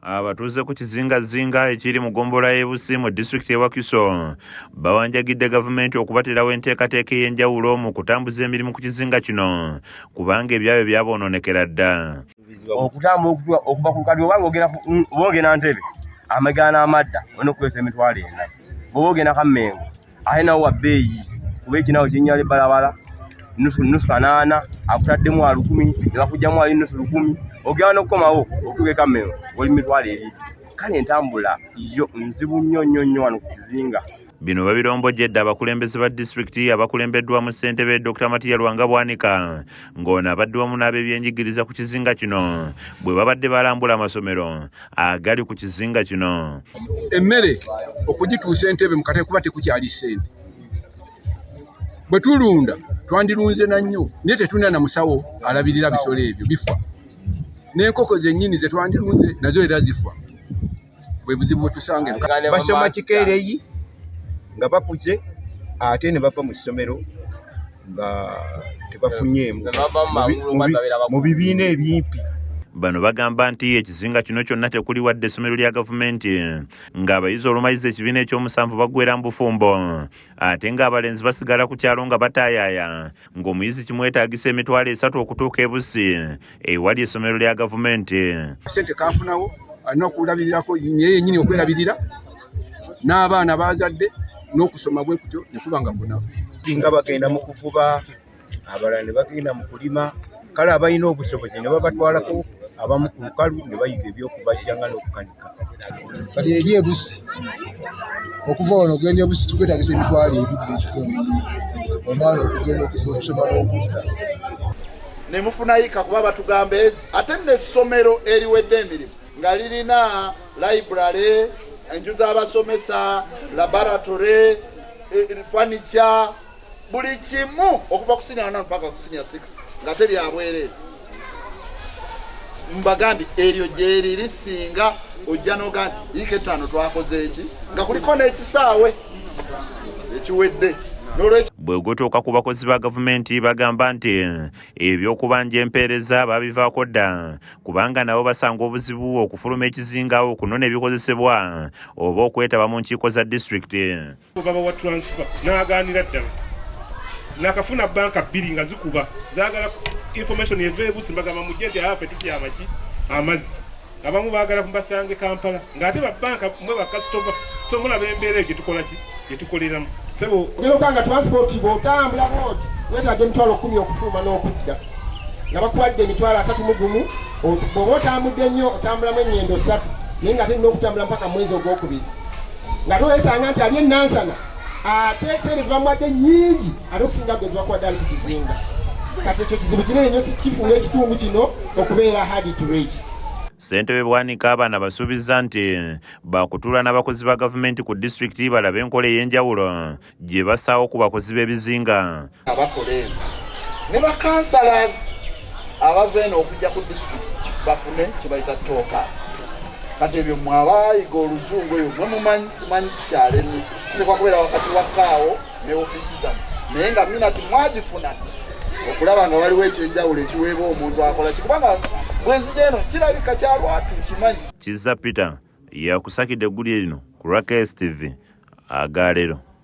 Abatuuze ku Bizinga ekiri mu ggombolola y'e Busi mu disitulikiti y'e Wakiso bawanjagidde gavumenti okubaterawo enteekateeka ey'enjawulo mu kutambuza emirimu ku kizinga kino kubanga ebyabwe byaboononekera dda. Okutambula okuva ku kadi obogenda Ntebe amagana n'amadda olina okukozesa emitwalo 4. Bw'oba ogenda Kammengo ate nawo wa bbeeyi kuba ekinawo kinnyala ebbalabala nusu 8 akutaddemu 10,000 ne bakugyamu ali nusu 10,000 ogenda n'okukomawo otuuke Kammengo oli mitwalo 2. Kale entambula yo nzibu nnyo wano ku Bizinga. Bino babirombojjedde abakulembeze ba disitulikiti abakulembeddwamu ssentebe Dr. Matiya Lwanga Bwanika ng'ono abadde wamu n'ab'ebyenjigiriza ku kizinga kino bwe babadde balambula amasomero agali ku kizinga kino. Emmere okugituusa Entebbe mu katale kuba tekukyali ssente. Bwe tulunda twandirunze na nnyo naye tetulina na musawo alabirira bisolo ebyo bifa. N'enkoko zennyini ze twandirunze nazo era zifa. Bwe buzibu bwe tusange basoma kikeereyi nga bakuze ate ne bava mu ssomero nga tebafunyeemu mu bibiina ebimpi. Bano bagamba nti ekizinga kino kyonna tekuli wadde essomero lya gavumenti ng'abayizi olumayizi ekibiina eky'omusanvu baggwera mu bufumbo ate ng'abalenzi basigala ku kyalo nga bataayaaya ng'omuyizi kimwetaagisa emitwalo 3 okutuuka e Busi ewali essomero lya gavumenti. Ssente kaafunawo alina okulabirirako naye yennyini okwerabirira n'abaana baazadde n'okusoma bwe kutyo ne kuba nga kunafu. Nga bagenda mu kuvuba abalala ne bagenda mu kulima kale abalina obusobozi ne babatwalako abamu ku lukalu ne bayiga ebyokubajja nga n'okukanika. Kati eri e Busi okuva wano ogenda e Busi tukwetaagisa emitwalo 2 omwana okugenda okusoma n'okudda. Ne mufuna yika kuba batugamba ezi ate n'essomero eriwedde emirimu nga lirina library, enju z'abasomesa, laboratory, furniture, buli kimu okuva ku senior 1 mpaka ku senior 6 nga teri abwerere. Mbagandi eryo gyeri lisinga ojja n'ogandi yike 5 twakoze eki nga kuliko n'ekisaawe ekiwedde. Bwe gutuuka ku bakozi ba gavumenti bagamba nti eby'okubanja empeereza babivaako dda kubanga nabo basanga obuzibu okufuluma ekizinga okunona ebikozesebwa oba okwetaba mu nkiiko za disitulikiti. Baba wa transfer n'agaanira ddala nakafuna banka 2 nga zikuba zaagala information eva e Busi mbagamba mujjete afe tukyama ki amazzi abamu baagala kumbasange Kampala ng'ate banka mwe bakasitoma so mulaba embeera gyetukola ki gyetukoleramu. Sebo nga transport bw'otambula bwoti weetaaga emitwalo 10 okufuluma n'okudda nga bakuwadde emitwalo 31 bw'oba otambudde nnyo otambulamu ennyendo 3 naye nga terina okutambula mpaka mwezi ogwokubiri nga toweesanga nti ali enansana ate ekiseera ezibamuwadde nnyingi ate okusinga gwe zibakuwadde ali ku Bizinga. Kati ekyo kizibu kinene nnyo kifuna ekitundu kino okubeera hard to reach. Ssentebe Bwanika abaana basuubiza nti bakutuula n'abakozi ba gavumenti ku disitulikiti balabe enkola ey'enjawulo gye basaawo ku bakozi b'ebizinga. Abakola eno ne bakansalazi abava eno okujja ku disitulikiti bafune kye bayita ttooka. Kati ebyo mmwe abaayiga oluzungu eyo mwe mumanyi simanyi kikyaleni kitekwa kubeera wakati wa kaawo ne ofiisi zammwe naye nga minati mwagifuna okulaba nga waliwo ekyenjawulo ekiweebwa omuntu akola kikubanga bwenzija eno kirabika kya lwatu kimanyi. Kizza Peter yakusakidde eggulire lino ku Lwaki TV Agaalero.